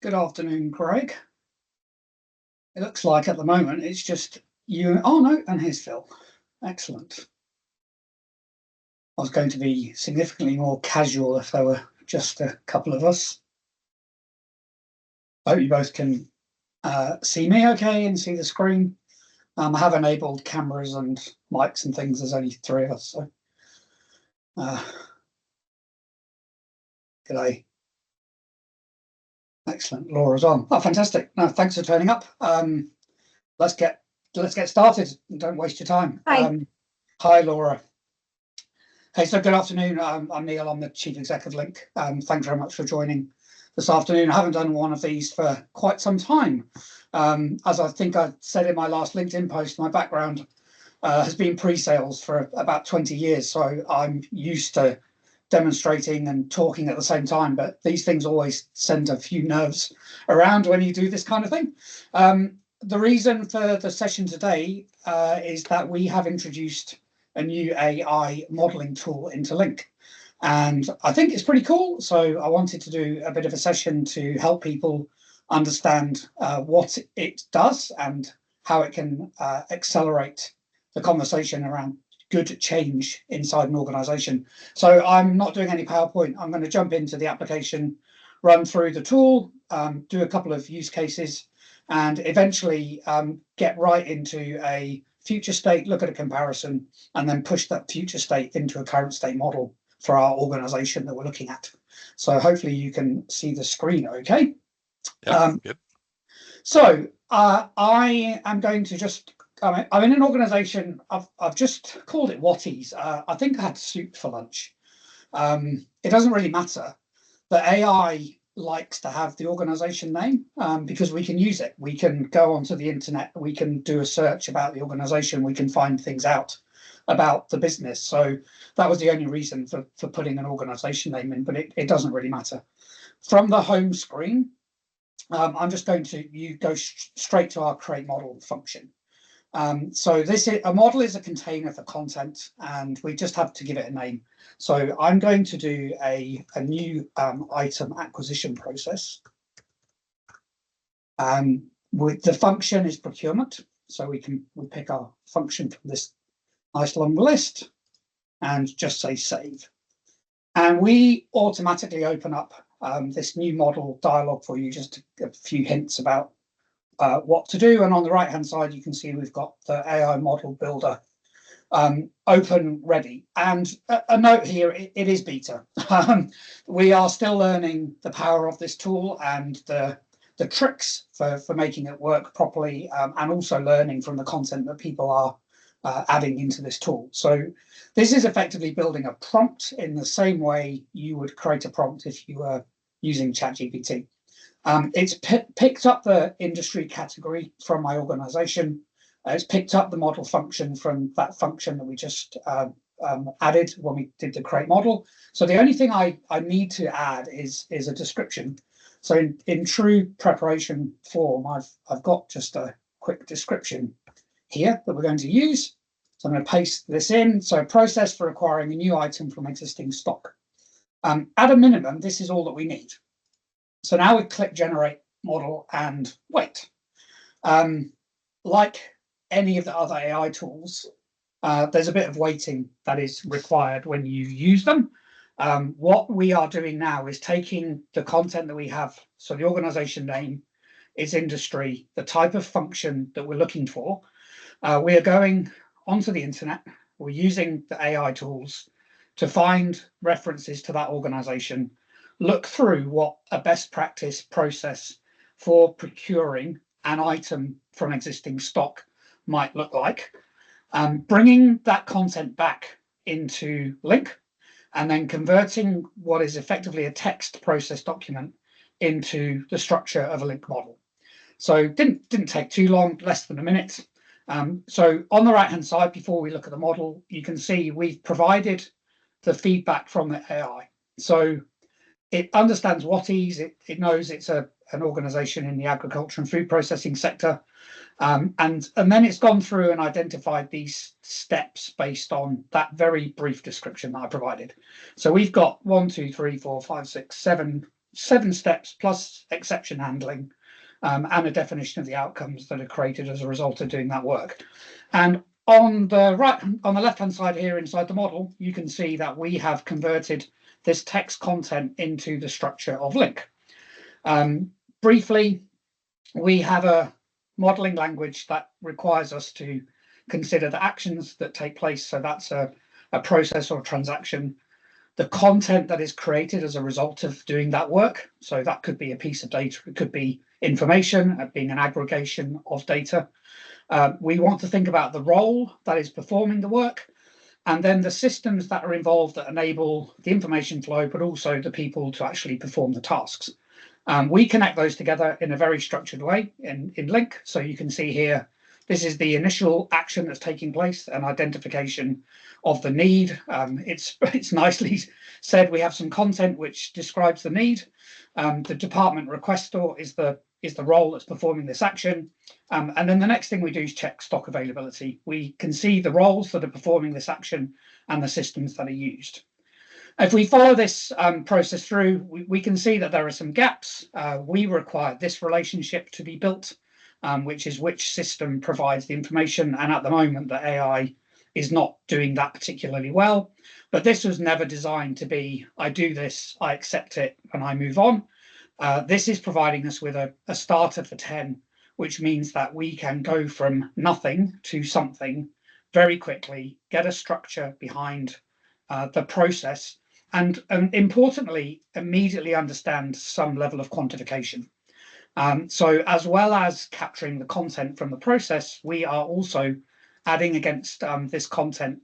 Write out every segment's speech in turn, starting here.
Good afternoon, Craig. It looks like at the moment it's just you. Oh no, and here's Phil. Excellent. I was going to be significantly more casual if there were just a couple of us. I hope you both can see me okay and see the screen. I have enabled cameras and mics and things. There's only 3 of us, so g'day. Excellent. Laura's on. Oh, fantastic. No, thanks for turning up. Let's get started. Don't waste your time. Hi. Hi, Laura. Hey, so good afternoon. I'm Neil. I'm the Chief Exec of LINQ. Thanks very much for joining this afternoon. I haven't done one of these for quite some time. As I think I said in my last LinkedIn post, my background has been pre-sales for about 20 years. So I'm used to demonstrating and talking at the same time, but these things always send a few nerves around when you do this kind of thing. The reason for the session today is that we have introduced a new AI modeling tool into LINQ, and I think it's pretty cool. So I wanted to do a bit of a session to help people understand what it does and how it can accelerate the conversation around good change inside an organization. So I'm not doing any PowerPoint. I'm going to jump into the application, run through the tool, do a couple of use cases, and eventually get right into a future state, look at a comparison, and then push that future state into a current state model for our organization that we're looking at. So hopefully you can see the screen okay. Yeah, good. So I am going to just, I'm in an organization, I've just called it Whatties. I think I had soup for lunch. It doesn't really matter. The AI likes to have the organization name because we can use it. We can go onto the internet, we can do a search about the organization, we can find things out about the business. So that was the only reason for putting an organization name in, but it doesn't really matter. From the home screen, I'm just going to go straight to our create model function. So this is a model is a container for content, and we just have to give it a name. So I'm going to do a new item acquisition process. With the function is procurement, so we pick our function from this nice long list and just say save. And we automatically open up this new model dialog for you, just a few hints about what to do. And on the right hand side, you can see we've got the AI model builder open ready. And a note here, it is beta. We are still learning the power of this tool and the tricks for making it work properly, and also learning from the content that people are adding into this tool. So this is effectively building a prompt in the same way you would create a prompt if you were using ChatGPT. It's picked up the industry category from my organization. It's picked up the model function from that function that we just added when we did the create model. So the only thing I need to add is a description. So in true preparation form, I've got just a quick description here that we're going to use. So I'm going to paste this in. So process for acquiring a new item from existing stock. At a minimum, this is all that we need. So now we click generate model and wait. Like any of the other AI tools, there's a bit of waiting that is required when you use them. What we are doing now is taking the content that we have. So the organization name, its industry, the type of function that we're looking for. We are going onto the internet. We're using the AI tools to find references to that organization, look through what a best practice process for procuring an item from existing stock might look like, bringing that content back into LINQ, and then converting what is effectively a text process document into the structure of a LINQ model. So didn't take too long, less than a minute. So on the right hand side, before we look at the model, you can see we've provided the feedback from the AI. So it understands Whatties, it knows it's an organization in the agriculture and food processing sector, and then it's gone through and identified these steps based on that very brief description that I provided. So we've got 1, 2, 3, 4, 5, 6, 7 7 steps plus exception handling, and a definition of the outcomes that are created as a result of doing that work. And on the left-hand side here inside the model, you can see that we have converted this text content into the structure of LINQ. Briefly, we have a modeling language that requires us to consider the actions that take place. So that's a process or a transaction, the content that is created as a result of doing that work. So that could be a piece of data, it could be information, being an aggregation of data. We want to think about the role that is performing the work, and then the systems that are involved that enable the information flow, but also the people to actually perform the tasks. We connect those together in a very structured way in LINQ. So you can see here, this is the initial action that's taking place, an identification of the need. It's nicely said, we have some content which describes the need. The department requestor is the role that's performing this action. And then the next thing we do is check stock availability. We can see the roles that are performing this action and the systems that are used. If we follow this process through, we can see that there are some gaps. We require this relationship to be built, which is which system provides the information. And at the moment, the AI is not doing that particularly well. But this was never designed to be, I do this, I accept it, and I move on. This is providing us with a starter for 10, which means that we can go from nothing to something very quickly, get a structure behind the process, and importantly, immediately understand some level of quantification. So as well as capturing the content from the process, we are also adding against this content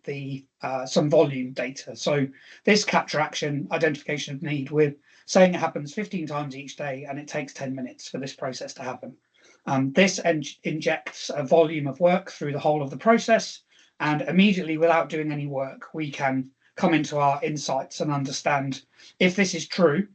some volume data. So this capture action, identification of need, we're saying it happens 15 times each day and it takes 10 minutes for this process to happen. This injects a volume of work through the whole of the process, and immediately, without doing any work, we can come into our insights and understand if this is true.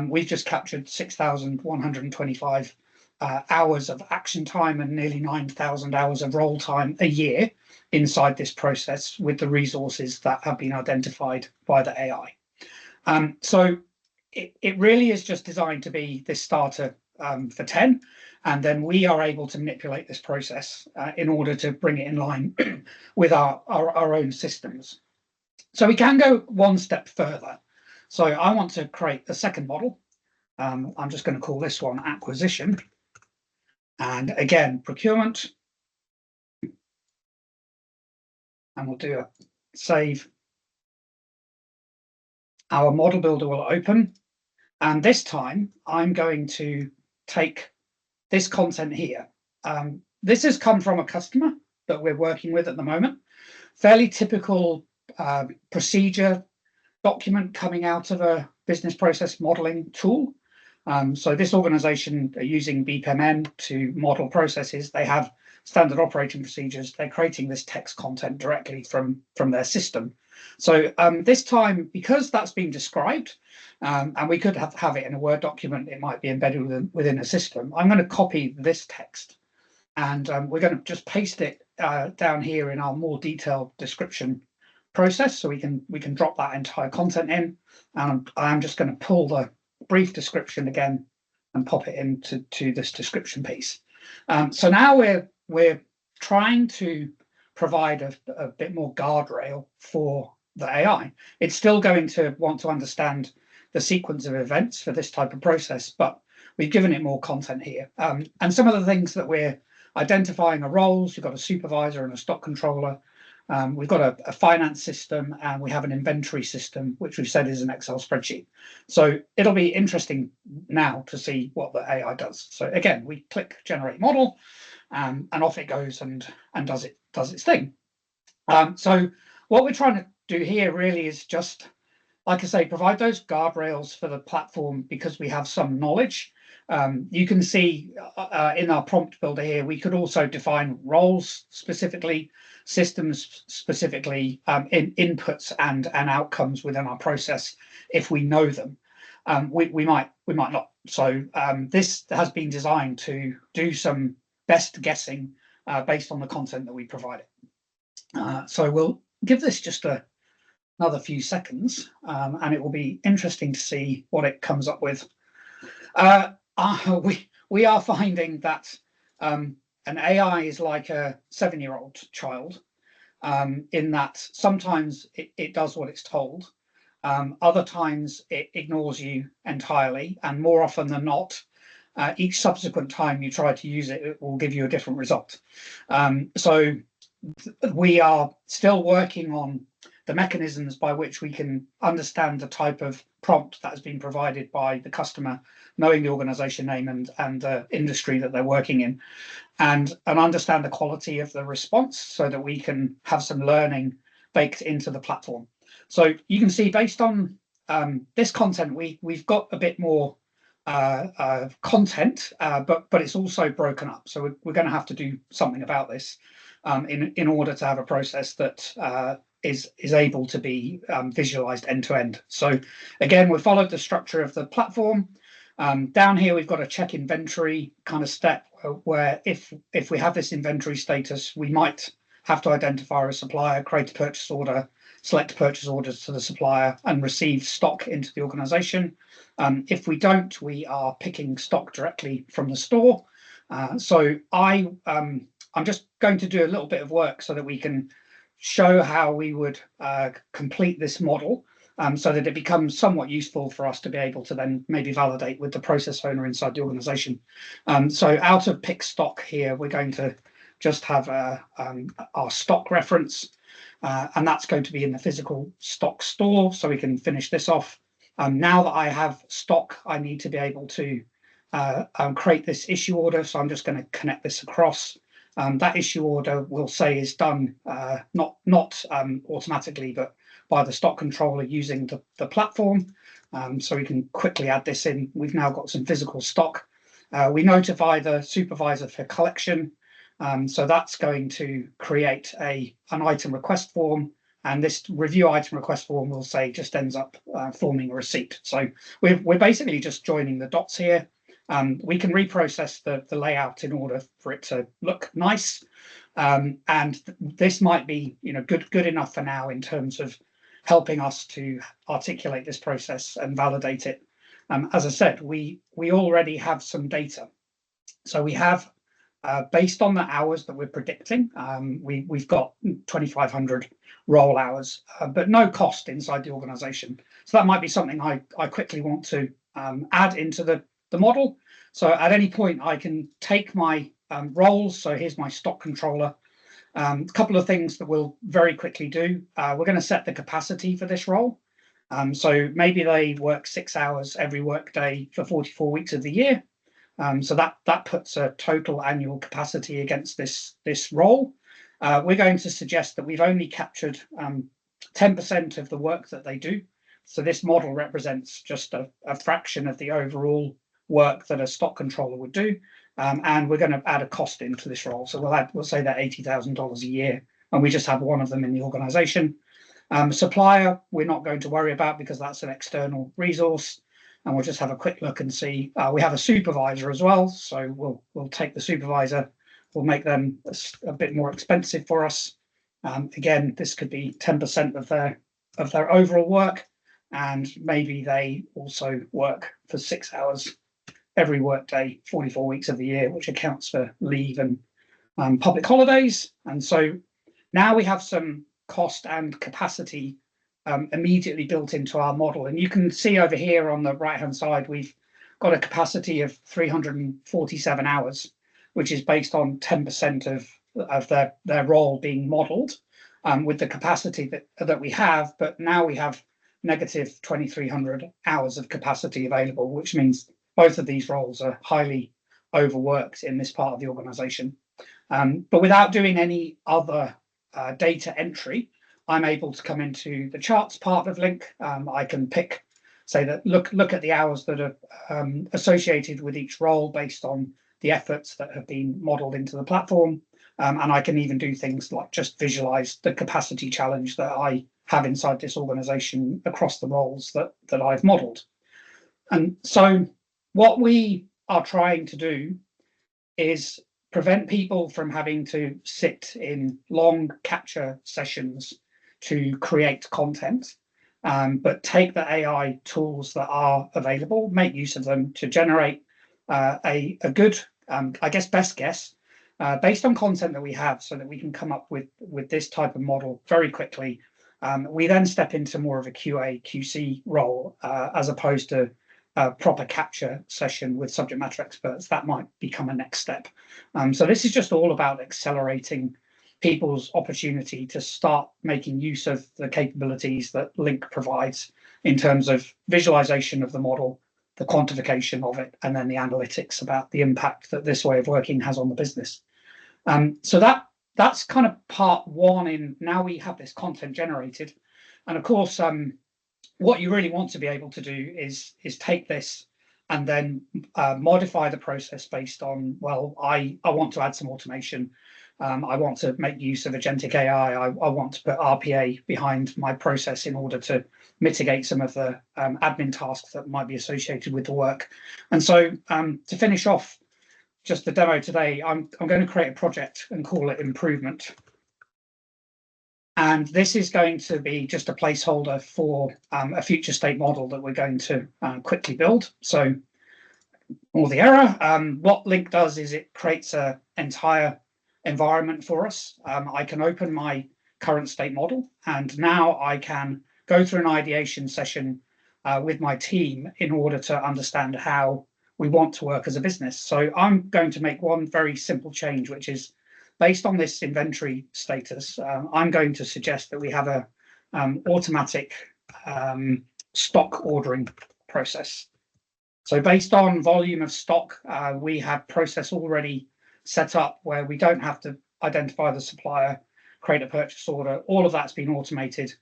We've just captured 6,125 hours of action time and nearly 9,000 hours of roll time a year inside this process with the resources that have been identified by the AI. So it really is just designed to be this starter for 10, and then we are able to manipulate this process in order to bring it in line with our own systems. So we can go one step further. So I want to create a second model. I'm just going to call this one acquisition. And again, procurement. And we'll do a save. Our model builder will open. And this time I'm going to take this content here. This has come from a customer that we're working with at the moment. Fairly typical procedure document coming out of a business process modeling tool. So this organization are using BPMN to model processes. They have standard operating procedures. They're creating this text content directly from their system. So this time, because that's been described, and we could have it in a Word document, it might be embedded within a system. I'm going to copy this text, and we're going to just paste it down here in our more detailed description process, so we can drop that entire content in. And I'm just going to pull the brief description again and pop it into this description piece. So now we're trying to provide a bit more guardrail for the AI. It's still going to want to understand the sequence of events for this type of process, but we've given it more content here. And some of the things that we're identifying are roles. We've got a supervisor and a stock controller. We've got a finance system, and we have an inventory system, which we've said is an Excel spreadsheet. So it'll be interesting now to see what the AI does. So again, we click generate model, and off it goes and does its thing. So what we're trying to do here really is just, like I say, provide those guardrails for the platform because we have some knowledge. You can see in our prompt builder here, we could also define roles specifically, systems specifically, in inputs and outcomes within our process if we know them. We might not. So this has been designed to do some best guessing based on the content that we provide it. So we'll give this just another few seconds, and it will be interesting to see what it comes up with We are finding that an AI is like a 7-year-old child, in that sometimes it does what it's told, other times it ignores you entirely, and more often than not, each subsequent time you try to use it, it will give you a different result. So we are still working on the mechanisms by which we can understand the type of prompt that has been provided by the customer, knowing the organization name and the industry that they're working in, and understand the quality of the response so that we can have some learning baked into the platform. So you can see, based on this content, we've got a bit more content, but it's also broken up. So we're going to have to do something about this in order to have a process that is able to be visualized end to end. So again, we followed the structure of the platform. Down here, we've got a check inventory kind of step where if we have this inventory status, we might have to identify a supplier, create a purchase order, select purchase orders to the supplier, and receive stock into the organization. If we don't, we are picking stock directly from the store. So I'm just going to do a little bit of work so that we can show how we would complete this model, so that it becomes somewhat useful for us to be able to then maybe validate with the process owner inside the organization. So out of pick stock here, we're going to just have our stock reference, and that's going to be in the physical stock store, so we can finish this off. Now that I have stock, I need to be able to create this issue order, so I'm just going to connect this across. That issue order will say is done not automatically, but by the stock controller using the platform. So we can quickly add this in. We've now got some physical stock. We notify the supervisor for collection. So that's going to create an item request form, and this review item request form will say just ends up forming a receipt. So we're basically just joining the dots here. We can reprocess the layout in order for it to look nice, and this might be good enough for now in terms of helping us to articulate this process and validate it. As I said, we already have some data, so we have. Based on the hours that we're predicting, we've got 2,500 roll hours, but no cost inside the organization. So that might be something I quickly want to add into the model. So at any point, I can take my roles. So here's my stock controller. A couple of things that we'll very quickly do. We're going to set the capacity for this role. So maybe they work 6 hours every workday for 44 weeks of the year. So that puts a total annual capacity against this role. We're going to suggest that we've only captured 10% of the work that they do. So this model represents just a fraction of the overall work that a stock controller would do. And we're going to add a cost into this role. So we'll say that $80,000 a year, and we just have one of them in the organization. Supplier, we're not going to worry about because that's an external resource. And we'll just have a quick look and see. We have a supervisor as well, so we'll take the supervisor. We'll make them a bit more expensive for us. Again, this could be 10% of their overall work, and maybe they also work for 6 hours every workday, 44 weeks of the year, which accounts for leave and public holidays. And so now we have some cost and capacity immediately built into our model. And you can see over here on the right-hand side, we've got a capacity of 347 hours, which is based on 10% of their role being modeled with the capacity that we have. But now we have negative 2,300 hours of capacity available, which means both of these roles are highly overworked in this part of the organization. But without doing any other data entry, I'm able to come into the charts part of LINQ. I can pick, say that look at the hours that are associated with each role based on the efforts that have been modeled into the platform. And I can even do things like just visualize the capacity challenge that I have inside this organization across the roles that I've modeled. And so what we are trying to do is prevent people from having to sit in long capture sessions to create content, but take the AI tools that are available, make use of them to generate a good, I guess, best guess based on content that we have, so that we can come up with this type of model very quickly. We then step into more of a QA, QC role as opposed to a proper capture session with subject matter experts. That might become a next step. So this is just all about accelerating people's opportunity to start making use of the capabilities that LINQ provides in terms of visualization of the model, the quantification of it, and then the analytics about the impact that this way of working has on the business. So that's kind of part one. In now we have this content generated, and of course, what you really want to be able to do is take this and then modify the process based on, well, I want to add some automation. I want to make use of agentic AI. I want to put RPA behind my process in order to mitigate some of the admin tasks that might be associated with the work. And so to finish off just the demo today, I'm going to create a project and call it improvement. And this is going to be just a placeholder for a future state model that we're going to quickly build. So all the error, what LINQ does is it creates an entire environment for us. I can open my current state model, and now I can go through an ideation session with my team in order to understand how we want to work as a business. So I'm going to make one very simple change, which is based on this inventory status. I'm going to suggest that we have a automatic stock ordering process. So based on volume of stock, we have process already set up where we don't have to identify the supplier, create a purchase order. All of that's been automated.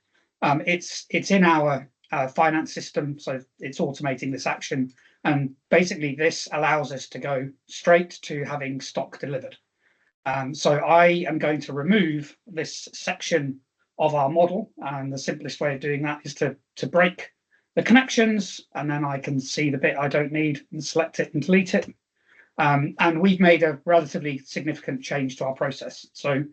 It's in our finance system, so it's automating this action. And basically, this allows us to go straight to having stock delivered. So I am going to remove this section of our model, and the simplest way of doing that is to break the connections, and then I can see the bit I don't need and select it and delete it. And we've made a relatively significant change to our process. So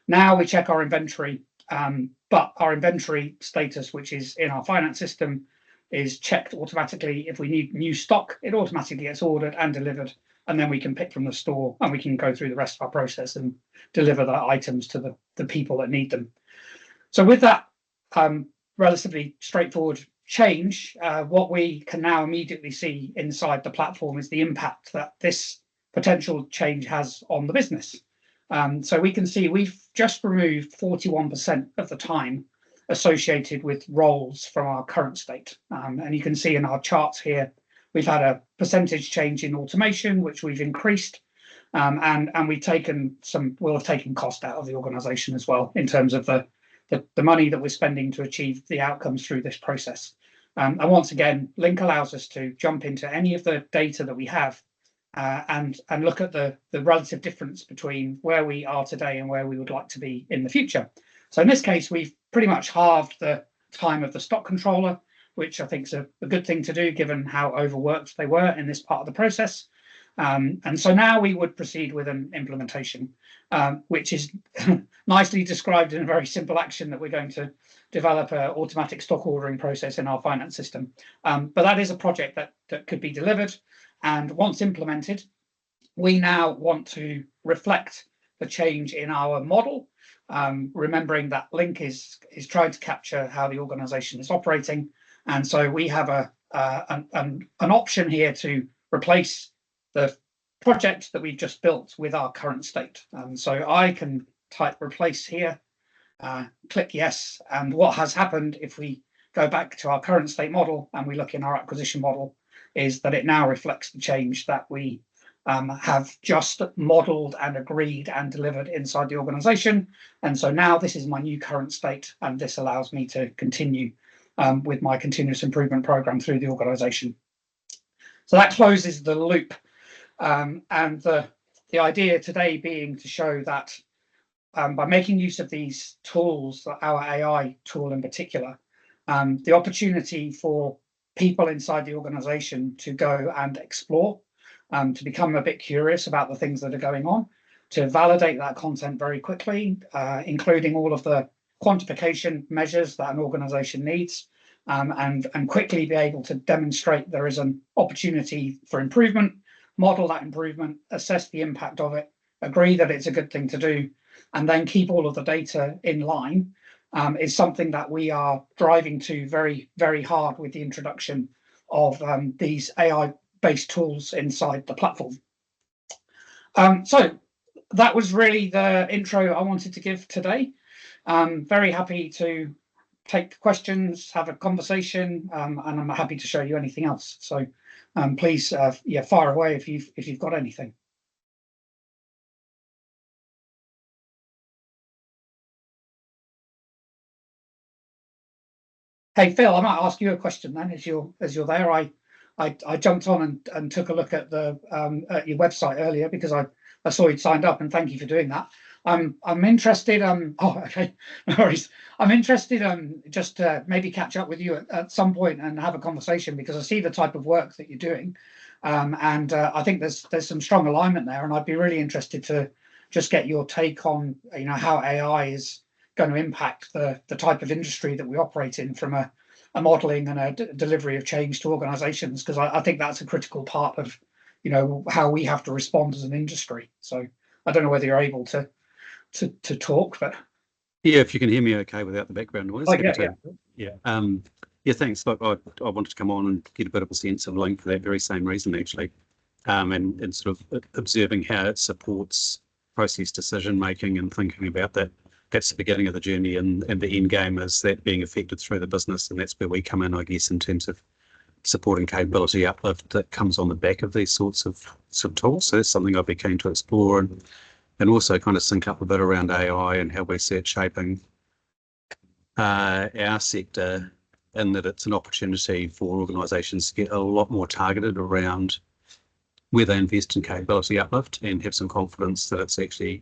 now we check our inventory, but our inventory status, which is in our finance system, is checked automatically. If we need new stock, it automatically gets ordered and delivered, and then we can pick from the store and we can go through the rest of our process and deliver the items to the people that need them. So with that relatively straightforward change, what we can now immediately see inside the platform is the impact that this potential change has on the business. So we can see we've just removed 41% of the time associated with roles from our current state. And you can see in our charts here, we've had a percentage change in automation, which we've increased, and we've taken we'll have taken cost out of the organization as well in terms of the money that we're spending to achieve the outcomes through this process. And once again, LINQ allows us to jump into any of the data that we have and look at the relative difference between where we are today and where we would like to be in the future. So in this case, we've pretty much halved the time of the stock controller, which I think is a good thing to do given how overworked they were in this part of the process. And so now we would proceed with an implementation, which is nicely described in a very simple action that we're going to develop an automatic stock ordering process in our finance system. But that is a project that could be delivered. And once implemented, we now want to reflect the change in our model, remembering that LINQ is trying to capture how the organization is operating. And so we have an option here to replace the project that we've just built with our current state. So I can type replace here, click yes, and what has happened if we go back to our current state model and we look in our acquisition model is that it now reflects the change that we have just modeled and agreed and delivered inside the organization. And so now this is my new current state, and this allows me to continue with my continuous improvement program through the organization. So that closes the loop. And the idea today being to show that by making use of these tools, our AI tool in particular, the opportunity for people inside the organization to go and explore, to become a bit curious about the things that are going on, to validate that content very quickly, including all of the quantification measures that an organization needs, and quickly be able to demonstrate there is an opportunity for improvement, model that improvement, assess the impact of it, agree that it's a good thing to do, and then keep all of the data in line, is something that we are driving to very, very hard with the introduction of these AI-based tools inside the platform. So that was really the intro I wanted to give today. Very happy to take questions, have a conversation, and I'm happy to show you anything else. So please, fire away if you've got anything. Hey Phil, I might ask you a question then, as you're there. I jumped on and took a look at the at your website earlier because I saw you'd signed up, and thank you for doing that. I'm interested. Oh, okay, no worries. I'm interested. Just to maybe catch up with you at some point and have a conversation, because I see the type of work that you're doing, and I think there's some strong alignment there, and I'd be really interested to just get your take on how AI is going to impact the type of industry that we operate in, from a modelling and a delivery of change to organisations, because I think that's a critical part of how we have to respond as an industry. So I don't know whether you're able to talk, but yeah, if you can hear me okay without the background noise. Yeah. Thanks. Look, I wanted to come on and get a bit of a sense of LINQ for that very same reason, actually, and sort of observing how it supports process decision making and thinking about that. That's the beginning of the journey, and the end game is that being affected through the business, and that's where we come in, I guess, in terms of supporting capability uplift that comes on the back of these sorts of tools. So that's something I'd be keen to explore, and also kind of sync up a bit around AI and how we see it shaping our sector, in that it's an opportunity for organisations to get a lot more targeted around where they invest in capability uplift and have some confidence that it's actually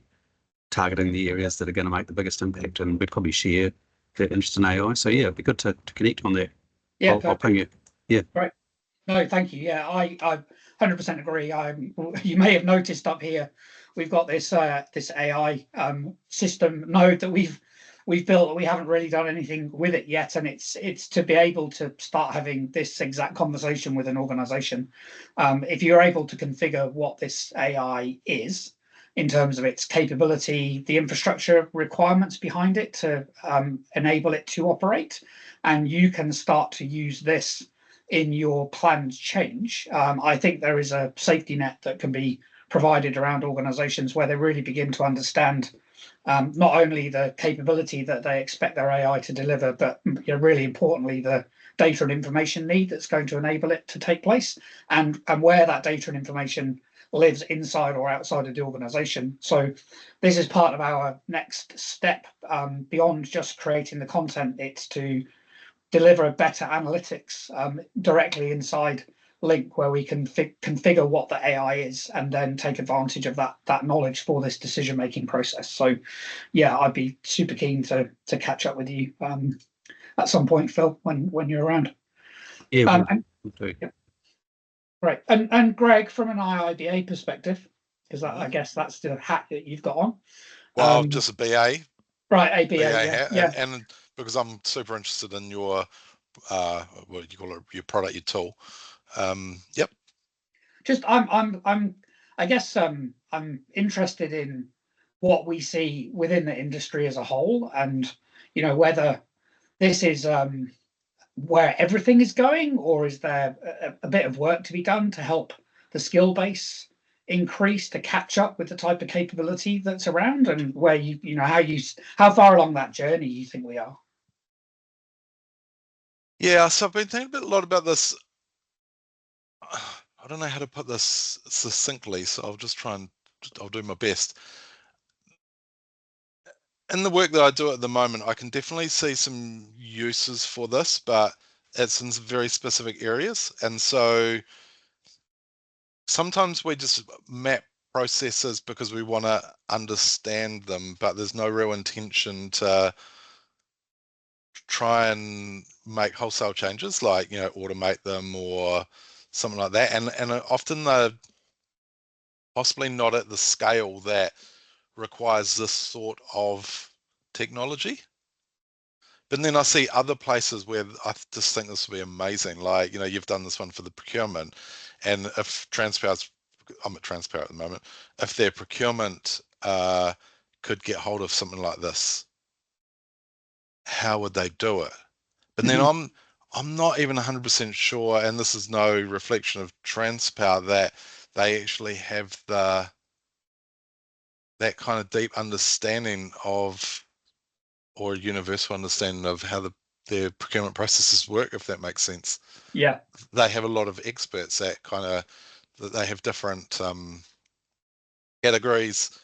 targeting the areas that are going to make the biggest impact, and we'd probably share that interest in AI. So yeah, it'd be good to connect on that. Yeah, I'll ping you. Yeah. Right. No, thank you. Yeah, I 100% agree. You may have noticed up here, we've got this this AI system node that we've built. We haven't really done anything with it yet, and it's to be able to start having this exact conversation with an organisation. If you're able to configure what this AI is, in terms of its capability, the infrastructure requirements behind it to enable it to operate, and you can start to use this in your planned change, I think there is a safety net that can be provided around organisations where they really begin to understand not only the capability that they expect their AI to deliver, but really importantly, the data and information need that's going to enable it to take place, and where that data and information lives inside or outside of the organisation. So this is part of our next step, beyond just creating the content. It's to deliver better analytics directly inside LINQ, where we can configure what the AI is and then take advantage of that knowledge for this decision-making process. So yeah, I'd be super keen to catch up with you at some point, Phil, when you're around. Yeah, yeah. Right. And Greg, from an IIBA perspective, because I guess that's the hat that you've got on. Well, just a BA. Right, a BA, hat, and because I'm super interested in your what do you call it, your product, your tool. Yep. Just I guess I'm interested in what we see within the industry as a whole, and whether this is where everything is going, or is there a bit of work to be done to help the skill base increase to catch up with the type of capability that's around, and where how far along that journey you think we are? Yeah, so I've been thinking a lot about this. I don't know how to put this succinctly, so I'll just I'll do my best. In the work that I do at the moment, I can definitely see some uses for this, but it's in very specific areas. And so sometimes we just map processes because we want to understand them, but there's no real intention to try and make wholesale changes, like automate them or something like that. And often they're possibly not at the scale that requires this sort of technology. But then I see other places where I just think this would be amazing. Like, you've done this one for the procurement, and if I'm at Transpower at the moment, if their procurement could get hold of something like this, how would they do it? But then I'm not even 100% sure, and this is no reflection of Transpower, that they actually have that kind of deep understanding of, or a universal understanding of how their procurement processes work, if that makes sense. Yeah. They have a lot of experts that they have different categories,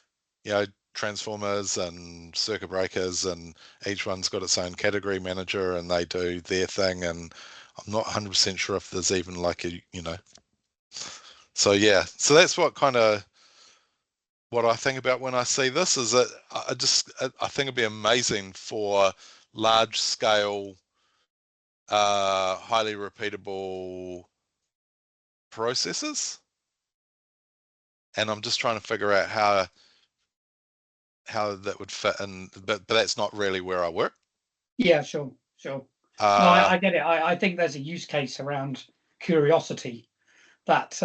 transformers and circuit breakers, and each one's got its own category manager and they do their thing. And I'm not 100% sure if there's even like so yeah, so that's what I think about when I see this, is that I think it'd be amazing for large scale, highly repeatable processes. And I'm just trying to figure out how that would fit in, but that's not really where I work. Yeah, sure. No, I get it. I think there's a use case around curiosity that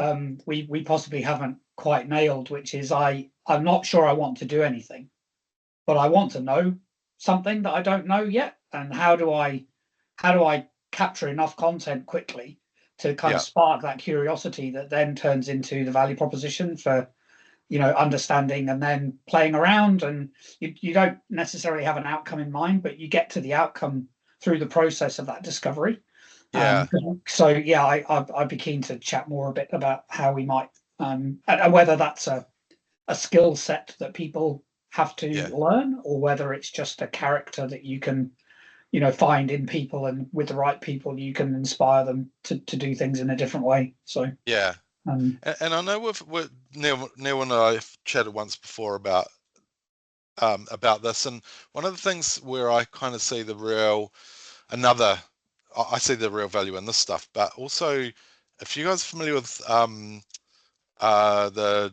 we possibly haven't quite nailed, which is I'm not sure I want to do anything, but I want to know something that I don't know yet. And how do I capture enough content quickly to kind of spark that curiosity that then turns into the value proposition for understanding and then playing around. And you don't necessarily have an outcome in mind, but you get to the outcome through the process of that discovery. So yeah, I'd be keen to chat more a bit about how we might and whether that's a skill set that people have to learn, or whether it's just a character that you can find in people, and with the right people you can inspire them to do things in a different way. So yeah. And I know with Neil and I've chatted once before about this, and one of the things where I kind of see I see the real value in this stuff, but also, if you guys are familiar with the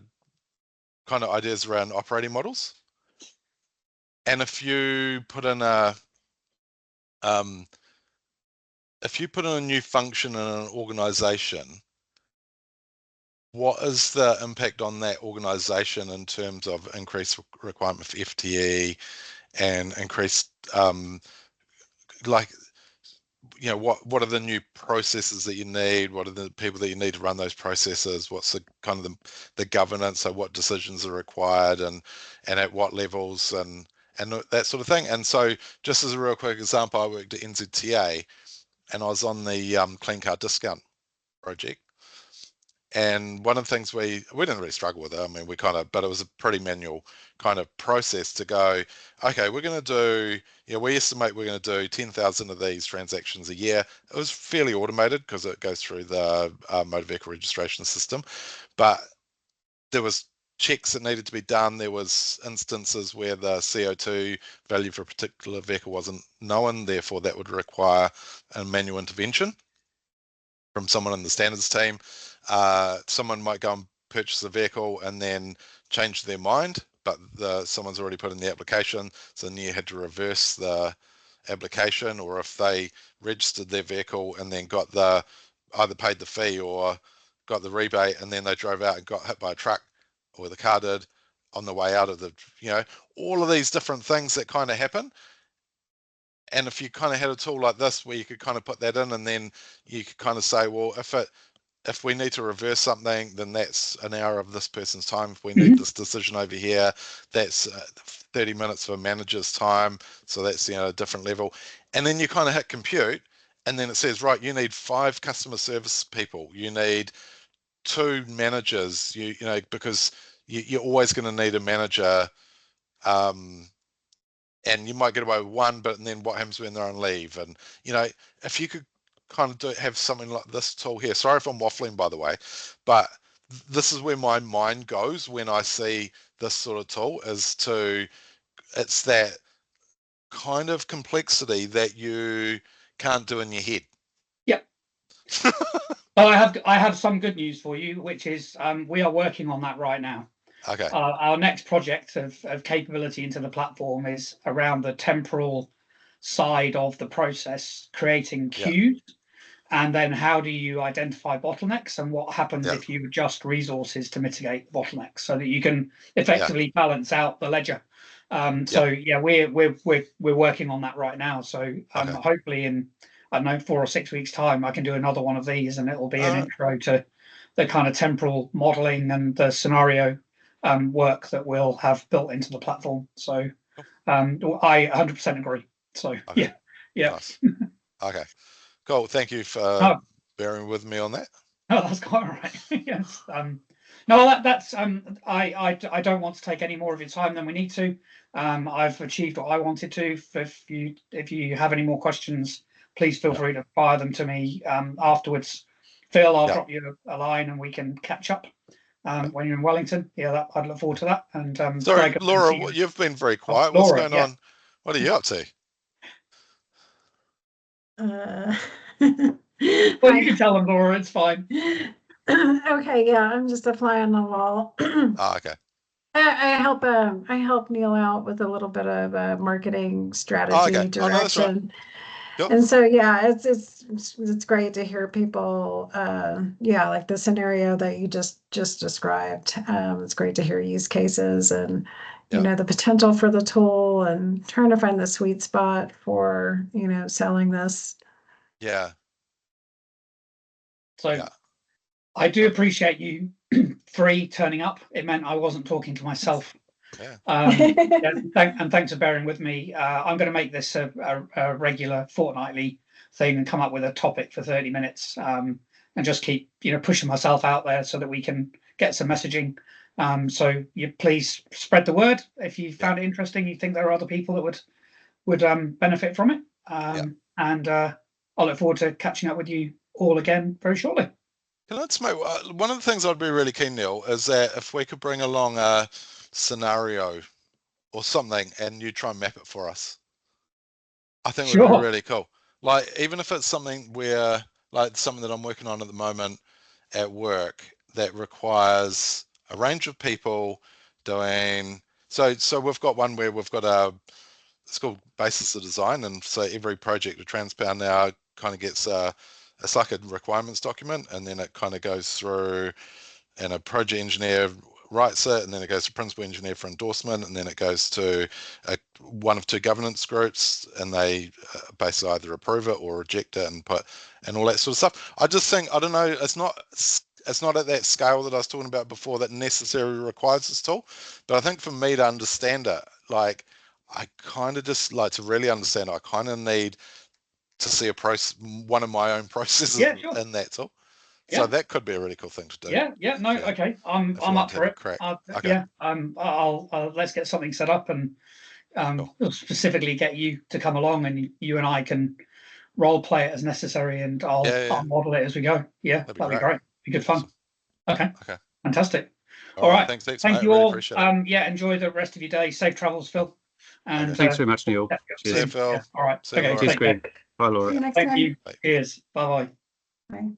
kind of ideas around operating models, and if you put in a new function in an organization, what is the impact on that organization in terms of increased requirement for FTE and increased what are the new processes that you need? What are the people that you need to run those processes? What's the kind of the governance? So what decisions are required, and at what levels, and that sort of thing. And so, just as a real quick example, I worked at NZTA, and I was on the clean car discount project. And one of the things we didn't really struggle with it. I mean, but it was a pretty manual kind of process to go, okay, we're going to do, we estimate we're going to do 10,000 of these transactions a year. It was fairly automated because it goes through the motor vehicle registration system, but there was checks that needed to be done. There was instances where the CO2 value for a particular vehicle wasn't known, therefore that would require a manual intervention from someone in the standards team. Someone might go and purchase a vehicle and then change their mind, but someone's already put in the application, so then you had to reverse the application. Or if they registered their vehicle and then either paid the fee or got the rebate, and then they drove out and got hit by a truck, or the car did, on the way out of all of these different things that kind of happen. And if you kind of had a tool like this where you could kind of put that in, and then you could kind of say, well, if we need to reverse something, then that's an hour of this person's time. If we need this decision over here, that's 30 minutes of a manager's time. So that's a different level. And then you kind of hit compute, and then it says, right, you need 5 customer service people. You need 2 managers. Because you're always going to need a manager. And you might get away with 1, but then what happens when they're on leave? And if you could kind of have something like this tool here. Sorry if I'm waffling, by the way, but this is where my mind goes when I see this sort of tool. It's that kind of complexity that you can't do in your head. Yep. Well, I have some good news for you, which is we are working on that right now. Okay. Our next project of capability into the platform is around the temporal side of the process, creating Yeah. queues. And then how do you identify bottlenecks, and what happens Yeah. if you adjust resources to mitigate bottlenecks, so that you can effectively balance out the ledger. So yeah, we're working on that right now. So hopefully in, I don't know, 4 or 6 weeks time, I can do another one of these, and it will be an intro to the kind of temporal modeling and the scenario work that we'll have built into the platform. So I 100% agree. So yeah. Nice. Okay, cool. Thank you for Oh. bearing with me on that. No, that's quite all right. Yes. No, that's I don't want to take any more of your time than we need to. I've achieved what I wanted to. If you have any more questions, please feel free to fire them to me afterwards. Phil, I'll drop you a line and we can catch up when you're in Wellington. Yeah, I'd look forward to that. And Sorry, Greg, Laura, you've been very quiet. What's going on? What are you up to? Well, you can tell them, Laura. It's fine. Okay, yeah, I'm just a fly on the wall. Okay. I help Neil out with a little bit of marketing strategy Okay. Oh, no, that's right. direction. Cool. And so yeah, it's great to hear people like the scenario that you just described. It's great to hear use cases and you know the potential for the tool, and trying to find the sweet spot for selling this. Yeah. So I do appreciate you three turning up. It meant I wasn't talking to myself. Yeah. And thanks for bearing with me. I'm going to make this a regular fortnightly thing and come up with a topic for 30 minutes and just keep pushing myself out there so that we can get some messaging. So you please spread the word if you found it interesting. You think there are other people that would benefit from it. And I look forward to catching up with you all again very shortly. Can I just make one of the things I'd be really keen, Neil, is that if we could bring along a scenario or something and you try and map it for us, I think it would be really cool. Like, even if it's something where, like something that I'm working on at the moment at work that requires a range of people doing, so we've got one where we've got it's called basis of design, and so every project at Transpower now kind of gets it's like a requirements document, and then it kind of goes through, and a project engineer writes it, and then it goes to principal engineer for endorsement, and then it goes to one of two governance groups, and they basically either approve it or reject it and all that sort of stuff. I just think, I don't know, it's not at that scale that I was talking about before that necessarily requires this tool, but I think for me to understand it, like, I kind of just like to really understand it, I kind of need to see one of my own processes in that tool. So that could be a really cool thing to do. Okay, I'm up for it. Okay. I'll let's get something set up, and we'll specifically get you to come along, and you and I can role play it as necessary, and I'll model it as we go. Yeah, that'd be great. Be good fun. Awesome. Okay, fantastic. All right, thanks, thank you all. Enjoy the rest of your day. Safe travels, Phil. And thanks very much, Neil. See you, Phil. All right. Okay. Cheers, Greg. Bye, Laura. See you next Thank time. you. Cheers. Bye-bye. Bye.